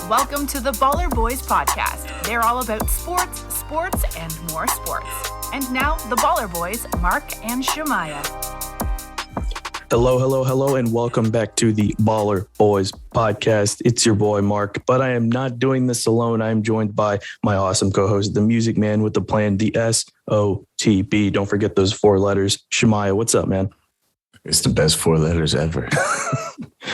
Welcome to the Boyz Podcast. They're all about sports, and more sports. And now, the Boyz, Mark and Shemaiah. Hello, and welcome back to the Boyz Podcast. It's your boy, Mark, but I am not doing this alone. I am joined by my awesome co-host, the music man with the plan, the SOTB. Don't forget those 4 letters. Shemaiah, what's up, man? It's the best 4 letters ever.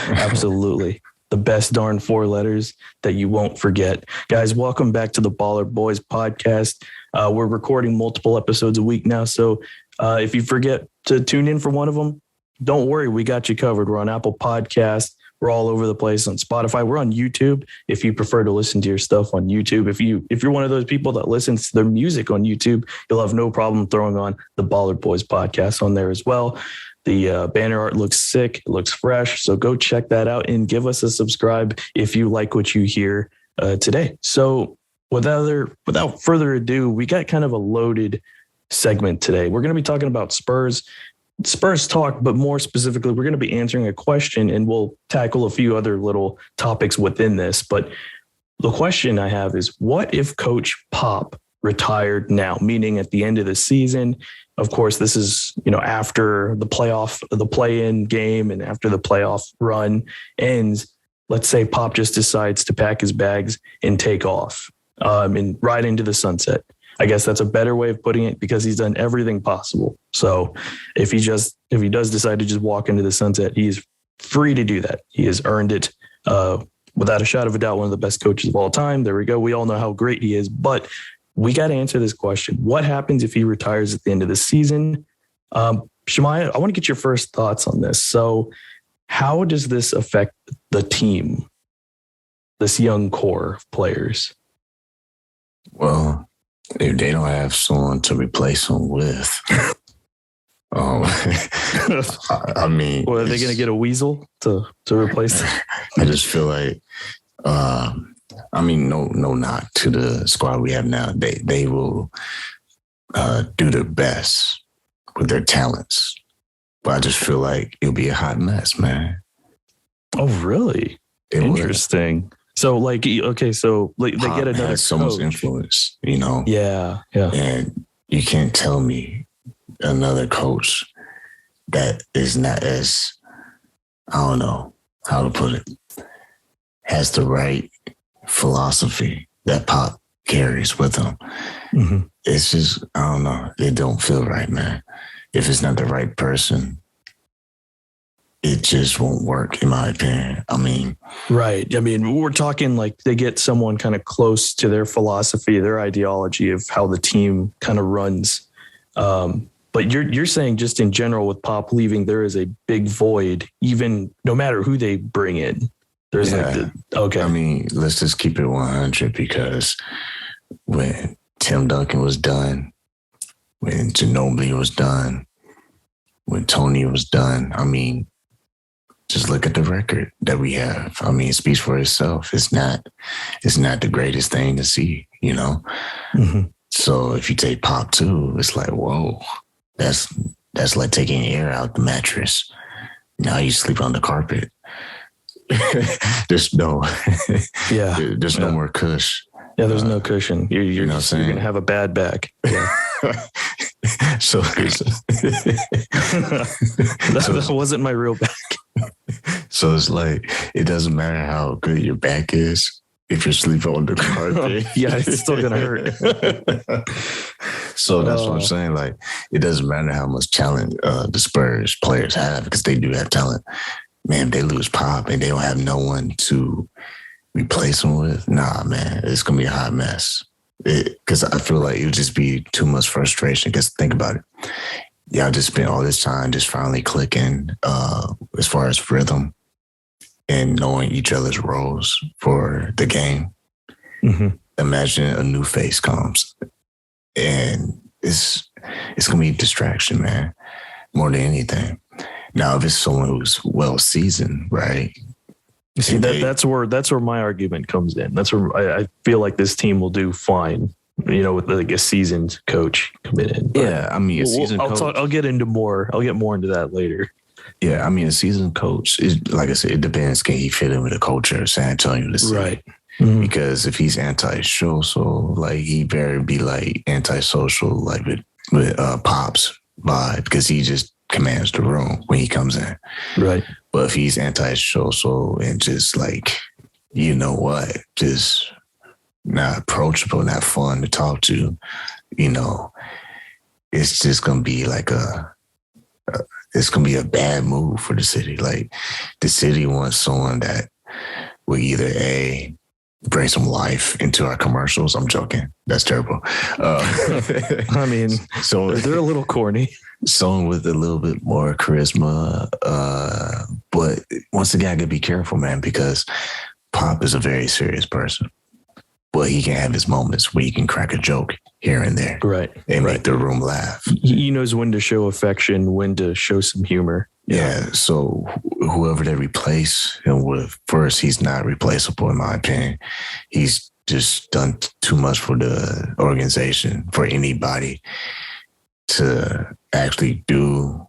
Absolutely. The best darn 4 letters that you won't forget. Guys, welcome back to the Boyz Podcast. We're recording multiple episodes a week now, so if you forget to tune in for one of them, don't worry, we got you covered. We're on Apple Podcasts. We're all over the place on Spotify. We're on YouTube. If you prefer to listen to your stuff on YouTube, if you're one of those people that listens to their music on YouTube, you'll have no problem throwing on the Boyz Podcast on there as well. The banner art looks sick. It looks fresh. So go check that out and give us a subscribe if you like what you hear today. So without further ado, we got kind of a loaded segment today. We're going to be talking about Spurs talk, but more specifically, we're going to be answering a question and we'll tackle a few other little topics within this. But the question I have is, what if Coach Pop retired now, meaning at the end of the season? Of course, this is, after the play-in game and after the playoff run ends. Let's say Pop just decides to pack his bags and take off and ride into the sunset. I guess that's a better way of putting it because he's done everything possible. So if he does decide to just walk into the sunset, he is free to do that. He has earned it without a shadow of a doubt. One of the best coaches of all time. There we go. We all know how great he is, but we got to answer this question. What happens if he retires at the end of the season? Shemaiah, I want to get your first thoughts on this. So how does this affect the team, this young core of players? Well, if they don't have someone to replace him with, I mean, well, are they going to get a weasel to replace them? I just feel like, no knock to the squad we have now. They will do their best with their talents, but I just feel like it'll be a hot mess, man. Oh, really? Interesting. So, they get another has so much influence, Yeah. And you can't tell me another coach that is not as, I don't know how to put it, has the right philosophy that Pop carries with him. Mm-hmm. It's just, I don't know. It don't feel right, man. If it's not the right person, it just won't work, in my opinion. Right. We're talking like they get someone kind of close to their philosophy, their ideology of how the team kind of runs. But you're saying just in general with Pop leaving, there is a big void, even no matter who they bring in. There's okay. Let's just keep it 100 because when Tim Duncan was done, when Ginobili was done, when Tony was done, just look at the record that we have. It speaks for itself. It's not the greatest thing to see, Mm-hmm. So if you take Pop too, it's like, whoa, that's like taking air out the mattress. Now you sleep on the carpet. There's no more cush. Yeah, there's no cushion. You're going to have a bad back. Yeah. So that wasn't my real back. So it's like, it doesn't matter how good your back is if you're sleeping on the carpet. Yeah, it's still going to hurt. So that's what I'm saying. Like, it doesn't matter how much talent the Spurs players have, because they do have talent. Man, if they lose Pop and they don't have no one to replace him with, nah, man, it's going to be a hot mess. Because I feel like it would just be too much frustration. Because think about it. Y'all just spent all this time just finally clicking as far as rhythm and knowing each other's roles for the game. Mm-hmm. Imagine a new face comes. And it's going to be a distraction, man, more than anything. Now, if it's someone who's well-seasoned, right? See, that's where my argument comes in. That's where I feel like this team will do fine, with like a seasoned coach coming in. But yeah, a seasoned coach. I'll get more into that later. Yeah, a seasoned coach is, like I said, it depends. Can he fit in with the culture of San Antonio? Right. Because if he's antisocial, like he better be like antisocial, like with Pop's vibe, because he just commands the room when he comes in. Right. But if he's antisocial and just like, you know what, just not approachable, not fun to talk to, you know, it's just gonna be like it's gonna be a bad move for the city. Like the city wants someone that will either bring some life into our commercials. I'm joking. That's terrible. I mean, so they're a little corny. Someone with a little bit more charisma. But once again, I gotta be careful, man, because Pop is a very serious person. But he can have his moments where he can crack a joke here and there. Right. And make the room laugh. He knows when to show affection, when to show some humor. Yeah. So whoever they replace him with, first, he's not replaceable, in my opinion. He's just done too much for the organization, for anybody to actually do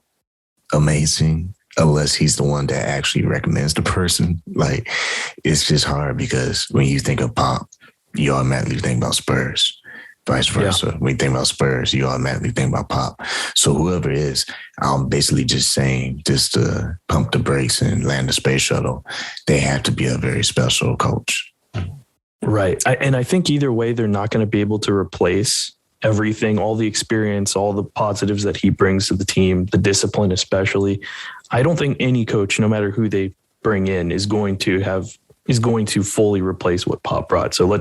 amazing, unless he's the one that actually recommends the person. Like, it's just hard because when you think of Pop, you automatically think about Spurs. Vice versa. Yeah. When you think about Spurs, you automatically think about Pop. So whoever it is, I'm basically just saying, just to pump the brakes and land the space shuttle, they have to be a very special coach. Right. And I think either way, they're not going to be able to replace everything, all the experience, all the positives that he brings to the team, the discipline especially. I don't think any coach, no matter who they bring in, is going to fully replace what Pop brought. So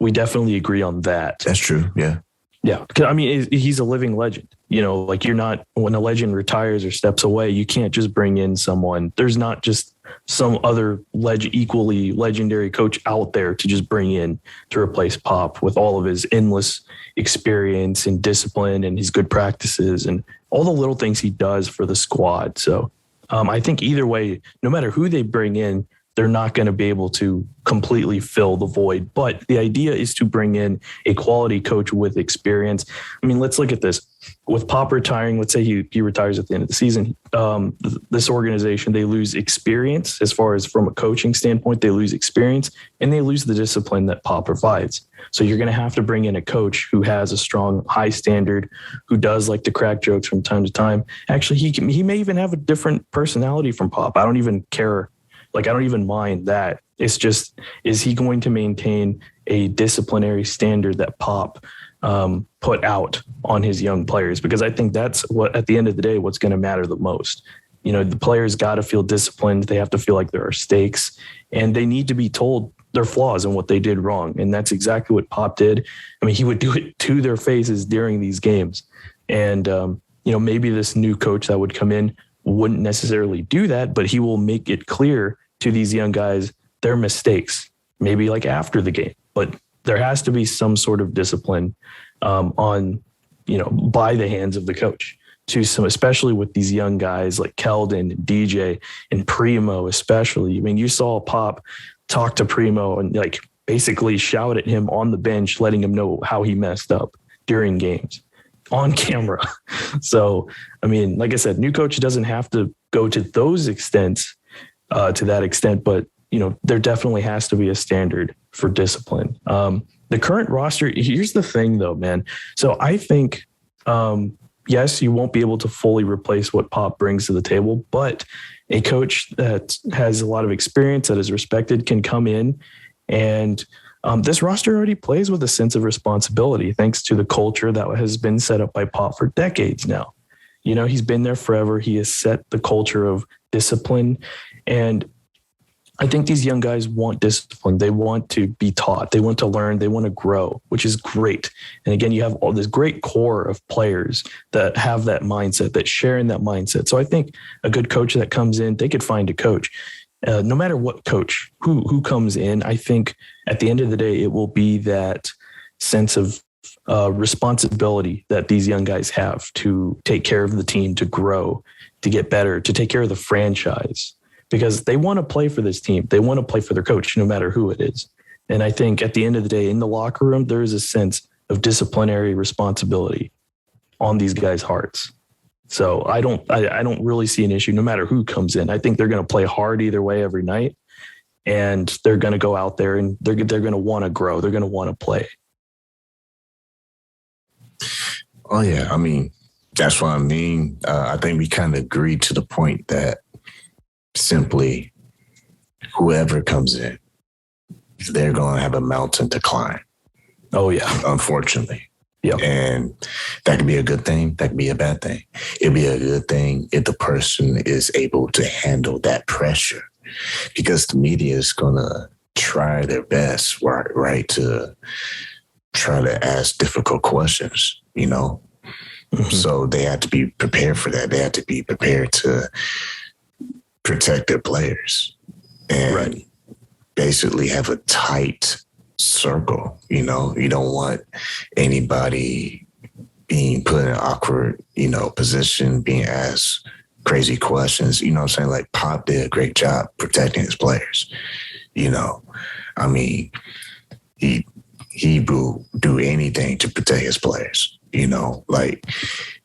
we definitely agree on that. That's true. Yeah. Yeah. I mean, he's a living legend, you know, like when a legend retires or steps away, you can't just bring in someone. There's not just some other equally legendary coach out there to just bring in to replace Pop with all of his endless experience and discipline and his good practices and all the little things he does for the squad. So I think either way, no matter who they bring in, they're not going to be able to completely fill the void. But the idea is to bring in a quality coach with experience. I mean, let's look at this. With Pop retiring, let's say he retires at the end of the season. This organization, they lose experience as far as from a coaching standpoint, they lose experience and they lose the discipline that Pop provides. So you're going to have to bring in a coach who has a strong, high standard, who does like to crack jokes from time to time. Actually, he may even have a different personality from Pop. I don't even care. Like, I don't even mind that. It's just, is he going to maintain a disciplinary standard that Pop put out on his young players? Because I think that's what, at the end of the day, what's going to matter the most. You know, the players got to feel disciplined. They have to feel like there are stakes, and they need to be told their flaws and what they did wrong. And that's exactly what Pop did. I mean, he would do it to their faces during these games. And, you know, maybe this new coach that would come in wouldn't necessarily do that, but he will make it clear to these young guys their mistakes, maybe like after the game. But there has to be some sort of discipline on, you know, by the hands of the coach to some, especially with these young guys like Keldon and DJ and Primo, especially. I mean, you saw Pop talk to Primo and like basically shout at him on the bench, letting him know how he messed up during games on camera. So, I mean, like I said, new coach doesn't have to go to those extents, to that extent, but you know, there definitely has to be a standard for discipline. The current roster, here's the thing though, man. So I think, yes, you won't be able to fully replace what Pop brings to the table, but a coach that has a lot of experience, that is respected, can come in, and this roster already plays with a sense of responsibility thanks to the culture that has been set up by Pop for decades now. You know, he's been there forever. He has set the culture of discipline. And I think these young guys want discipline. They want to be taught. They want to learn. They want to grow, which is great. And again, you have all this great core of players that have that mindset, that share in that mindset. So I think a good coach that comes in, they could find a coach. No matter what coach, who comes in, I think at the end of the day, it will be that sense of responsibility that these young guys have to take care of the team, to grow, to get better, to take care of the franchise, because they want to play for this team. They want to play for their coach, no matter who it is. And I think at the end of the day, in the locker room, there is a sense of disciplinary responsibility on these guys' hearts. So I don't really see an issue no matter who comes in. I think they're going to play hard either way every night. and they're going to go out there and they're going to want to grow. They're going to want to play. Oh, yeah. I mean, that's what I mean. I think we kind of agree to the point that simply whoever comes in, they're going to have a mountain to climb. Oh, yeah. Unfortunately. Yeah. And that could be a good thing. That could be a bad thing. It'd be a good thing if the person is able to handle that pressure, because the media is going to try their best, right, to try to ask difficult questions, you know? Mm-hmm. So they have to be prepared for that. They have to be prepared to protect their players and basically have a tight circle. You know, you don't want anybody being put in an awkward, position, being asked crazy questions. You know what I'm saying? Like Pop did a great job protecting his players. I mean, he will do anything to protect his players. Like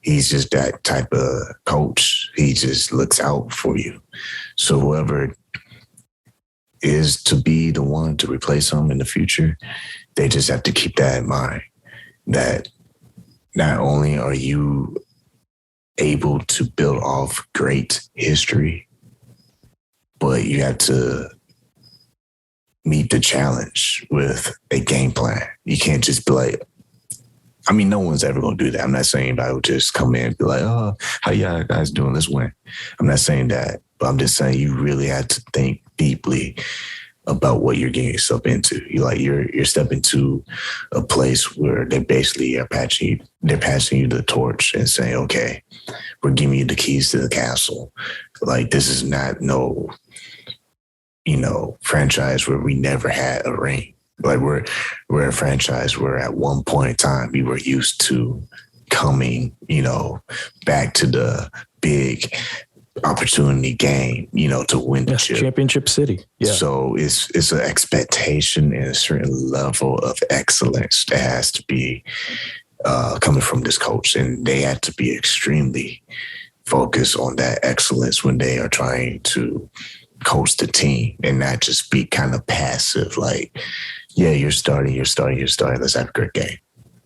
he's just that type of coach. He just looks out for you. So whoever is to be the one to replace him in the future, they just have to keep that in mind, that not only are you able to build off great history, but you have to meet the challenge with a game plan. You can't just be like, no one's ever going to do that. I'm not saying anybody will just come in and be like, oh, how y'all guys doing? Let's win. I'm not saying that, but I'm just saying you really have to think deeply about what you're getting yourself into. You're stepping to a place where they basically are passing you the torch and saying, okay, we're giving you the keys to the castle. Like, this is not no, franchise where we never had a ring. Like we're a franchise where at one point in time we were used to coming, back to the big opportunity game, to win the chip. Championship City. Yeah. So it's an expectation and a certain level of excellence that has to be coming from this coach, and they have to be extremely focused on that excellence when they are trying to coach the team and not just be kind of passive. Like, yeah, you're starting. Let's have a good game.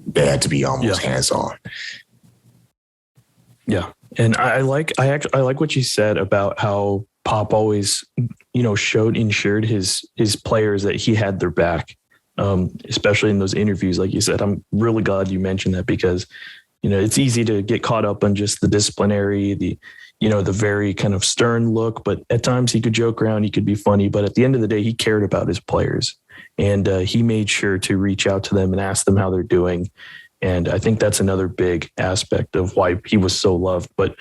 They had to be almost hands-on. Yeah. And I like what you said about how Pop always, ensured his players that he had their back, especially in those interviews. Like you said, I'm really glad you mentioned that, because, it's easy to get caught up on just the disciplinary, the very kind of stern look, but at times he could joke around, he could be funny, but at the end of the day, he cared about his players, and he made sure to reach out to them and ask them how they're doing. And I think that's another big aspect of why he was so loved. But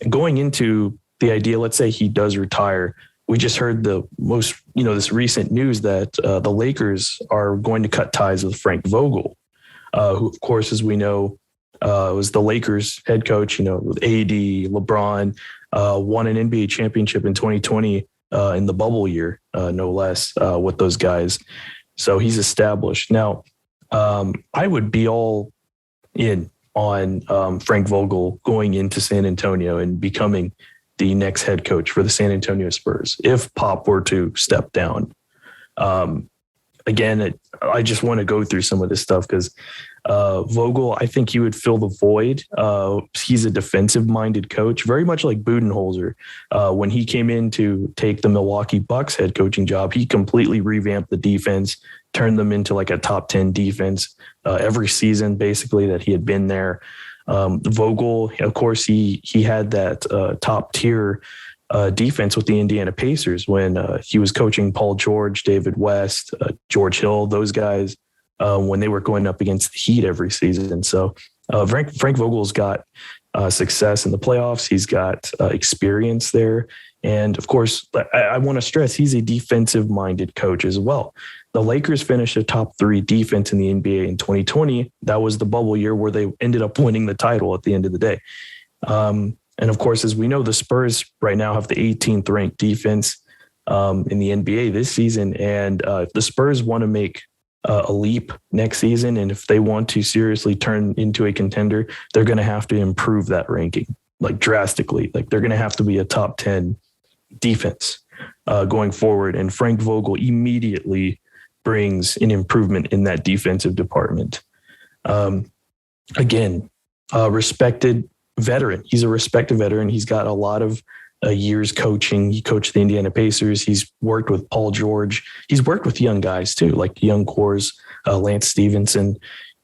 going into the idea, let's say he does retire, we just heard this recent news that the Lakers are going to cut ties with Frank Vogel, who, of course, as we know, was the Lakers head coach, with AD, LeBron, won an NBA championship in 2020 in the bubble year, no less, with those guys. So he's established. Now, I would be all in on Frank Vogel going into San Antonio and becoming the next head coach for the San Antonio Spurs if Pop were to step down. Again, I just want to go through some of this stuff because Vogel, I think he would fill the void. He's a defensive-minded coach, very much like Budenholzer. When he came in to take the Milwaukee Bucks head coaching job, he completely revamped the defense, turned them into like a top 10 defense every season, basically, that he had been there. Vogel, of course, he had that top-tier defense with the Indiana Pacers when he was coaching Paul George, David West, George Hill, those guys, when they were going up against the Heat every season. So Frank Vogel's got success in the playoffs. He's got experience there. And of course, I want to stress he's a defensive-minded coach as well. The Lakers finished a top 3 defense in the NBA in 2020. That was the bubble year where they ended up winning the title at the end of the day. And of course, as we know, the Spurs right now have the 18th ranked defense in the NBA this season. And if the Spurs want to make a leap next season, and if they want to seriously turn into a contender, they're going to have to improve that ranking like drastically. Like they're going to have to be a top 10 defense. going forward. And Frank Vogel immediately brings an improvement in that defensive department. Again, respected veteran. He's a respected veteran. He's got a lot of years coaching. He coached the Indiana Pacers. He's worked with Paul George. He's worked with young guys too, like young cores, Lance Stevenson.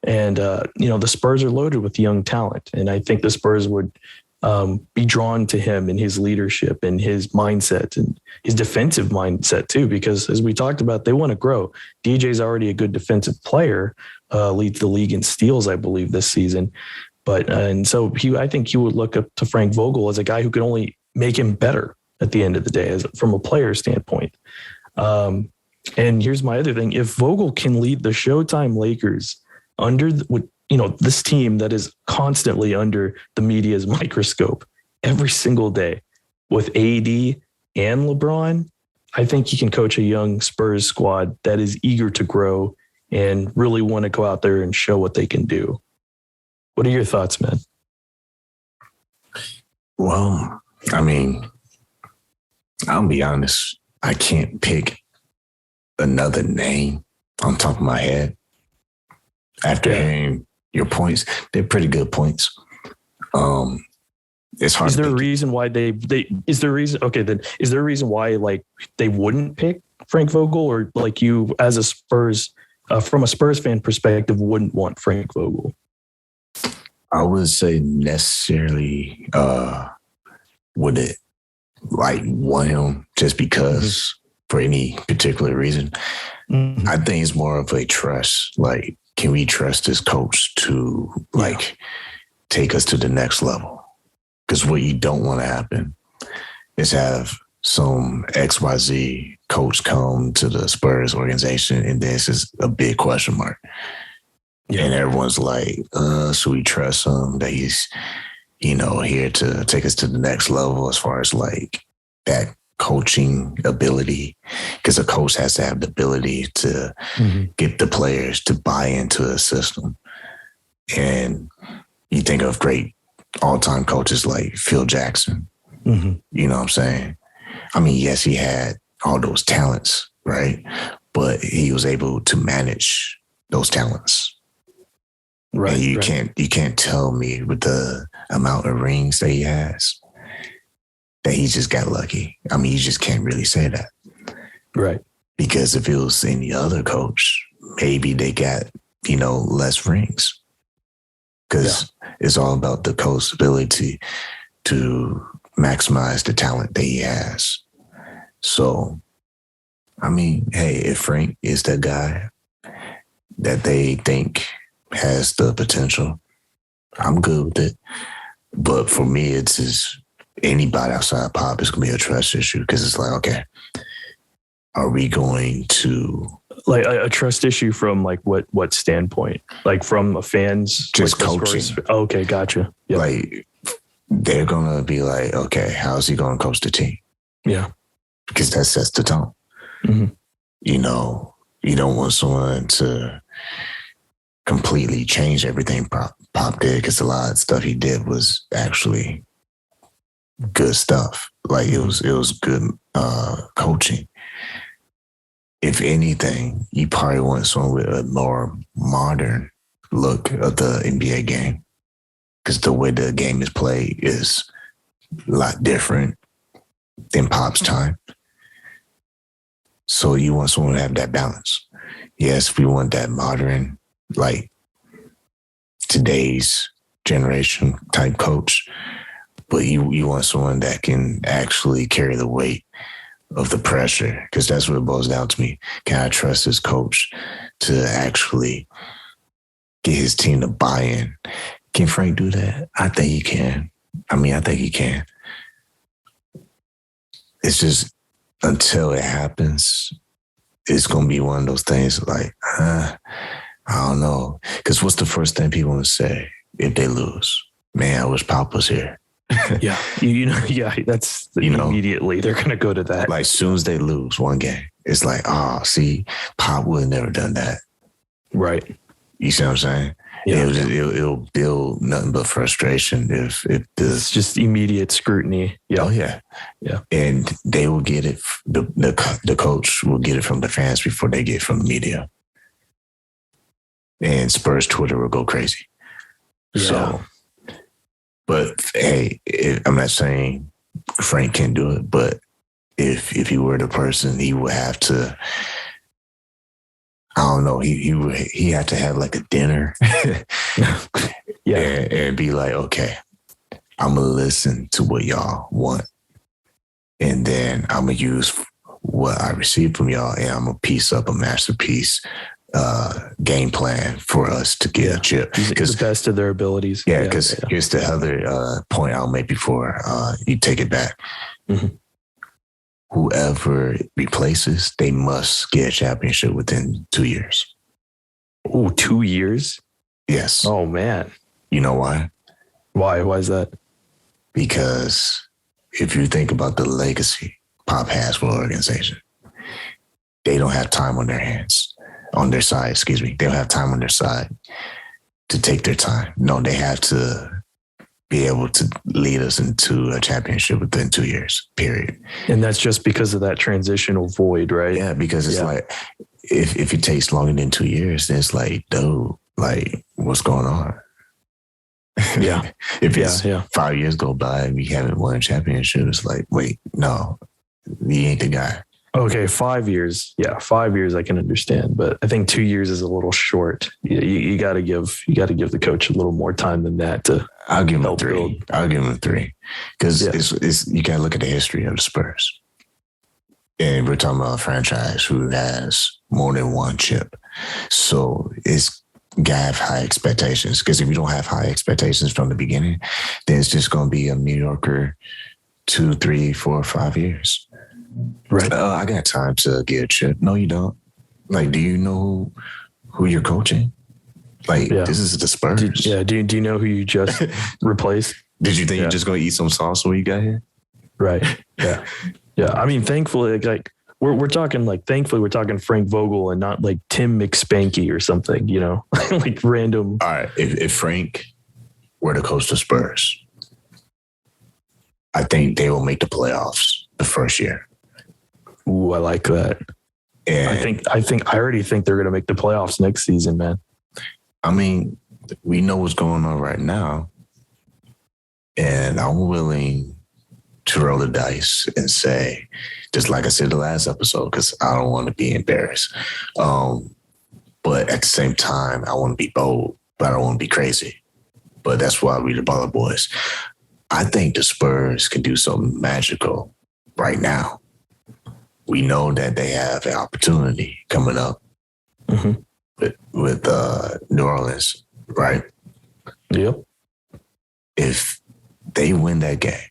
And, the Spurs are loaded with young talent. And I think the Spurs would be drawn to him and his leadership and his mindset and his defensive mindset too, because as we talked about, they want to grow. DJ's already a good defensive player, leads the league in steals, I believe, this season. But and so I think he would look up to Frank Vogel as a guy who could only make him better at the end of the day, from a player standpoint. And here's my other thing: if Vogel can lead the Showtime Lakers under this team that is constantly under the media's microscope every single day with AD and LeBron, I think he can coach a young Spurs squad that is eager to grow and really want to go out there and show what they can do. What are your thoughts, man? Well, I mean, I'll be honest. I can't pick another name on top of my head. After hearing your points, they're pretty good points. It's hard. Is there a reason why is there a reason why like they wouldn't pick Frank Vogel, or like you as a Spurs, from a Spurs fan perspective, wouldn't want Frank Vogel? I would say necessarily would it like want him just because for any particular reason. Mm-hmm. I think it's more of a trust. Like, can we trust this coach to take us to the next level? Because what you don't want to happen is have some XYZ coach come to the Spurs organization and this is a big question mark. Yeah. And everyone's like, should we trust him that he's, here to take us to the next level as far as like that coaching ability? Because a coach has to have the ability to get the players to buy into a system. And you think of great all-time coaches like Phil Jackson. Mm-hmm. You know what I'm saying? I mean, yes, he had all those talents, right? But he was able to manage those talents. Right. And you can't tell me with the amount of rings that he has that he just got lucky. I mean, you just can't really say that. Right. Because if it was any other coach, maybe they got, less rings. Because it's all about the coach's ability to maximize the talent that he has. So, I mean, hey, if Frank is that guy that they think has the potential, I'm good with it. But for me, it's just anybody outside Pop is going to be a trust issue, because it's like, okay, are we going to... Like a trust issue from like what standpoint? Like from a fan's... Just like coaching. Okay, gotcha. Yep. Like they're going to be like, okay, how's he going to coach the team? Yeah. Because that sets the tone. Mm-hmm. You don't want someone to completely change everything Pop did, because a lot of stuff he did was actually good stuff. Like it was good coaching. If anything, you probably want someone with a more modern look of the NBA game, because the way the game is played is a lot different than Pop's time. So you want someone to have that balance. Yes, we want that modern, like today's generation type coach, but you want someone that can actually carry the weight of the pressure, because that's what it boils down to me. Can I trust this coach to actually get his team to buy in? Can Frank do that? I think he can. I think he can. It's just until it happens, it's going to be one of those things like, I don't know. Because what's the first thing people want to say if they lose? Man, I wish Pop was here. Yeah. That's immediately they're going to go to that. Like as soon as they lose one game, it's like, see, Pop would have never done that. Right. You see what I'm saying? Yeah. It'll build nothing but frustration if it's just immediate scrutiny. Yeah. Oh yeah. Yeah. And they will get it. The coach will get it from the fans before they get it from the media. And Spurs Twitter will go crazy. Yeah. So, but hey, I'm not saying Frank can't do it, but if he were the person, he would have to. I don't know. He had to have like a dinner, yeah, and be like, okay, I'm gonna listen to what y'all want, and then I'm gonna use what I received from y'all, and I'm gonna piece up a masterpiece game plan for us to get a chip. Because the best of their abilities. Yeah, because here's the other point I'll make before you take it back. Mm-hmm. Whoever replaces, they must get a championship within 2 years. Oh, 2 years? Yes. Oh, man. You know why? Why? Why is that? Because if you think about the legacy Pop has for the organization, they don't have time on their side. They don't have time on their side to take their time. No, they have to be able to lead us into a championship within 2 years, period. And that's just because of that transitional void, right? Yeah, because it's like, if it takes longer than 2 years, then it's like, dude, like, what's going on? Yeah. If it's 5 years go by and we haven't won a championship, it's like, wait, no, he ain't the guy. Okay, 5 years. Yeah, 5 years I can understand, but I think 2 years is a little short. You got to give the coach a little more time than that to. I'll give him 3. I'll give him 3 because it's you got to look at the history of the Spurs, and we're talking about a franchise who has more than one chip, so it's gotta have high expectations. Because if you don't have high expectations from the beginning, then it's just going to be a mediocre 2, 3, 4, 5 years. Right. I got time to get a chip. No, you don't. Like, do you know who you're coaching? Like, this is the Spurs. Do you know who you just replaced? Did you think you're just going to eat some sauce when you got here? Right. Yeah. Yeah. I mean, thankfully, like we're talking Frank Vogel and not like Tim McSpanky or something, you know, like random. All right. If Frank were to coach the Spurs, I think they will make the playoffs the first year. Ooh, I like that. And I already think they're going to make the playoffs next season, man. I mean, we know what's going on right now, and I'm willing to roll the dice and say, just like I said the last episode, because I don't want to be embarrassed. But at the same time, I want to be bold, but I don't want to be crazy. But that's why we the Baller Boys. I think the Spurs can do something magical right now. We know that they have an opportunity coming up with New Orleans, right? Yep. If they win that game,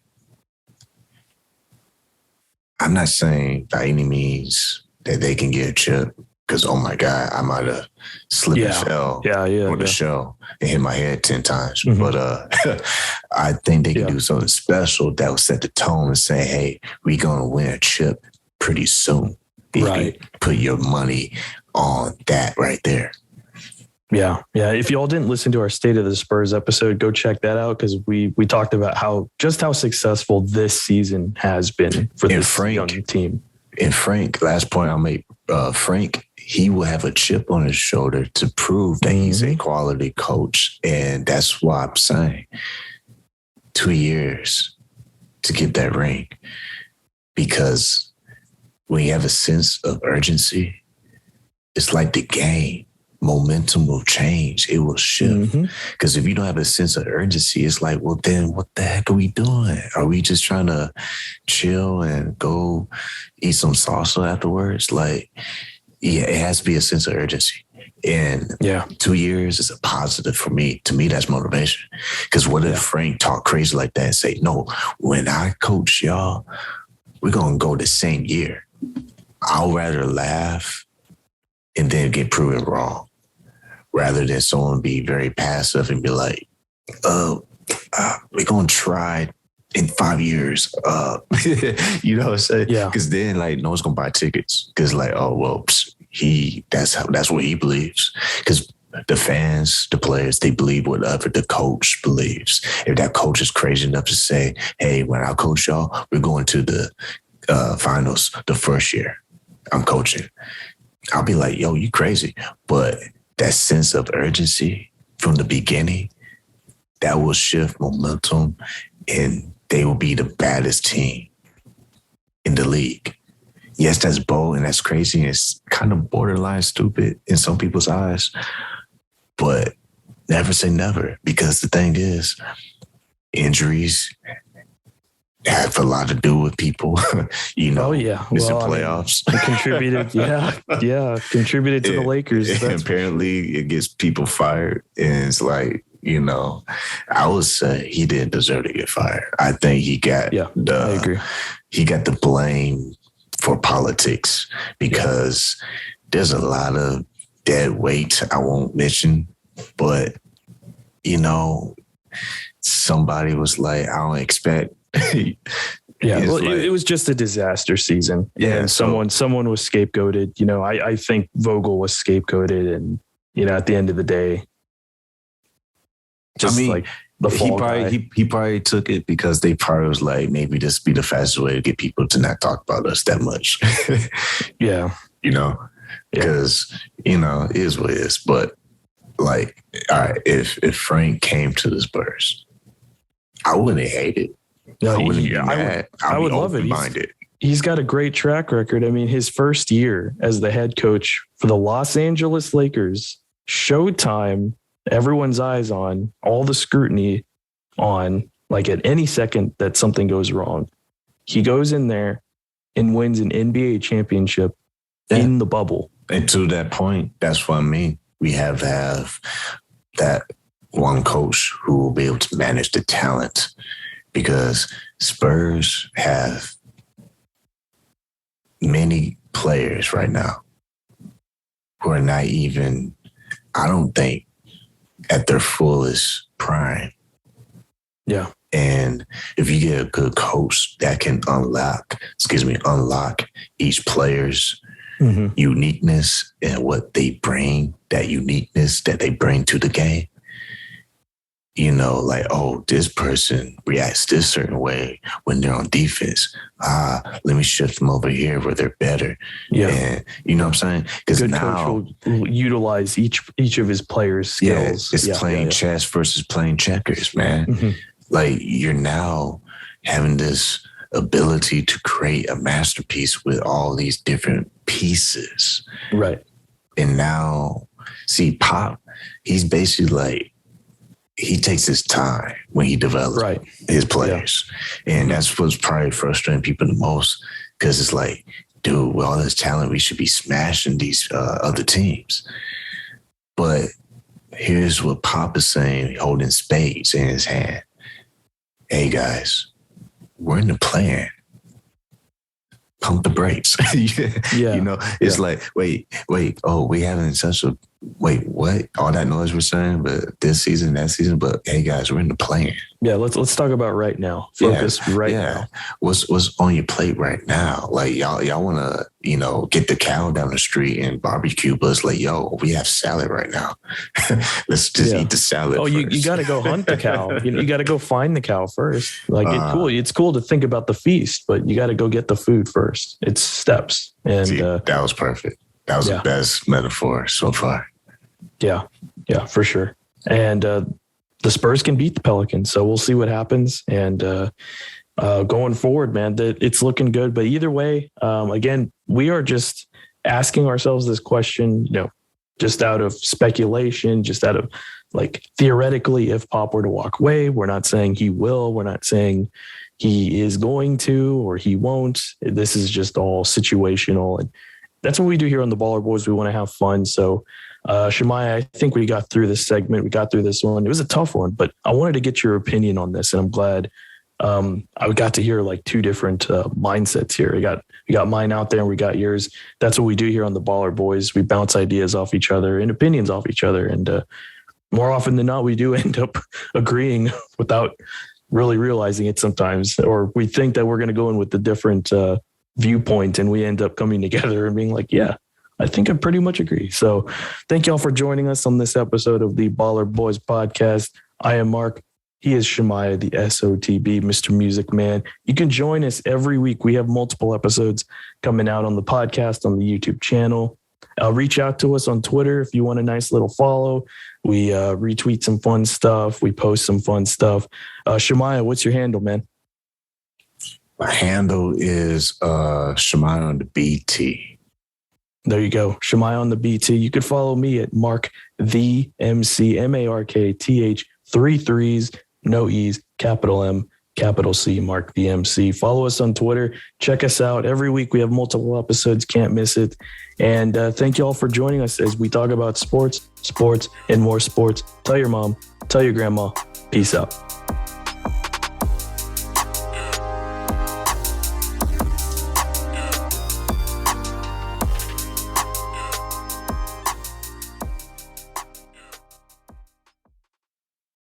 I'm not saying by any means that they can get a chip because, oh my God, I might have slipped and fell on the show and hit my head 10 times. Mm-hmm. But I think they can do something special that will set the tone and say, hey, we're going to win a chip pretty soon. Right. Put your money on that right there. Yeah. Yeah. If y'all didn't listen to our State of the Spurs episode, go check that out because we talked about how successful this season has been for this young team. And Frank, last point I'll make, Frank, he will have a chip on his shoulder to prove that he's a quality coach. And that's why I'm saying 2 years to get that ring. Because when you have a sense of urgency, it's like the game. Momentum will change. It will shift. Because if you don't have a sense of urgency, it's like, well, then what the heck are we doing? Are we just trying to chill and go eat some salsa afterwards? Like, yeah, it has to be a sense of urgency. And 2 years is a positive for me. To me, that's motivation. Because what if Frank talk crazy like that and say, no, when I coach y'all, we're going to go the same year. I'll rather laugh and then get proven wrong rather than someone be very passive and be like, we're going to try in 5 years. You know what I'm saying? Yeah. Because then, like, no one's going to buy tickets. Because, like, oh, well, that's what he believes. Because the fans, the players, they believe whatever the coach believes. If that coach is crazy enough to say, hey, when I coach y'all, we're going to the finals the first year I'm coaching, I'll be like, yo, you crazy. But that sense of urgency from the beginning, that will shift momentum, and they will be the baddest team in the league. Yes, that's bold and that's crazy. And it's kind of borderline stupid in some people's eyes, but never say never, because the thing is, injuries have a lot to do with people, missing playoffs. It contributed, contributed to the Lakers. Apparently, it gets people fired, and it's like, I would say he didn't deserve to get fired. I think he got I agree. He got the blame for politics, because there's a lot of dead weight I won't mention, but somebody was like, I don't expect. It was just a disaster season. Yeah, and someone was scapegoated. I think Vogel was scapegoated, and at the end of the day, like the fall guy. He probably took it because they probably was like, maybe this be the fastest way to get people to not talk about us that much. Because it is what it is. But like, all right, if Frank came to the Spurs, I wouldn't hate it. No, I wouldn't be mad. I would love it. He's got a great track record. I mean, his first year as the head coach for the Los Angeles Lakers, Showtime, everyone's eyes on, all the scrutiny on, like at any second that something goes wrong, he goes in there and wins an NBA championship in the bubble. And to that point, that's what I mean. We have that one coach who will be able to manage the talent, because Spurs have many players right now who are not even, I don't think, at their fullest prime. Yeah. And if you get a good coach that can unlock each player's uniqueness and what they bring, that uniqueness that they bring to the game, like, oh, this person reacts this certain way when they're on defense. Let me shift them over here where they're better. Yeah. And you know what I'm saying? Because now coach will utilize each of his players' skills. It's playing chess versus playing checkers, man. Mm-hmm. Like, you're now having this ability to create a masterpiece with all these different pieces. Right. And now, see, Pop, he's basically like, he takes his time when he develops his players. Yeah. And that's what's probably frustrating people the most, because it's like, dude, with all this talent, we should be smashing these other teams. But here's what Pop is saying, holding spades in his hand. Hey, guys, we're in the play-in. Pump the brakes. It's like, wait, oh, we having such a, wait, what? All that noise we're saying, but this season, that season, but hey, guys, we're in the play-in. Yeah, let's talk about right now. Focus now. What's on your plate right now? Like, y'all want to, get the cow down the street and barbecue, but it's like, yo, we have salad right now. Let's just eat the salad. Oh, first. you got to go hunt the cow. You got to go find the cow first. Like, it's cool to think about the feast, but you got to go get the food first. It's steps. And that was perfect. That was the best metaphor so far. Yeah, for sure. And the Spurs can beat the Pelicans, so we'll see what happens. And going forward, man, it's looking good. But either way, again, we are just asking ourselves this question, just out of speculation, just out of like theoretically, if Pop were to walk away, we're not saying he will. We're not saying he is going to or he won't. This is just all situational. And that's what we do here on the Baller Boys. We want to have fun. So, Shemaiah, I think we got through this segment. We got through this one. It was a tough one, but I wanted to get your opinion on this, and I'm glad I got to hear like two different mindsets here. We got mine out there, and we got yours. That's what we do here on the Baller Boys. We bounce ideas off each other and opinions off each other, and more often than not, we do end up agreeing without really realizing it sometimes, or we think that we're going to go in with a different viewpoint, and we end up coming together and being like, yeah, I think I pretty much agree. So thank y'all for joining us on this episode of the Baller Boys Podcast. I am Mark. He is Shemaiah, the SOTB, Mr. Music Man. You can join us every week. We have multiple episodes coming out on the podcast, on the YouTube channel. Reach out to us on Twitter if you want a nice little follow. We retweet some fun stuff. We post some fun stuff. Shemaiah, what's your handle, man? My handle is Shemaiah on the BT. There you go. Shemaiah on the BT. You could follow me at Mark the MC, MarkTh, 3 3s, no E's, capital M, capital C, Mark the MC. Follow us on Twitter. Check us out. Every week we have multiple episodes. Can't miss it. And thank you all for joining us as we talk about sports, and more sports. Tell your mom, tell your grandma. Peace out.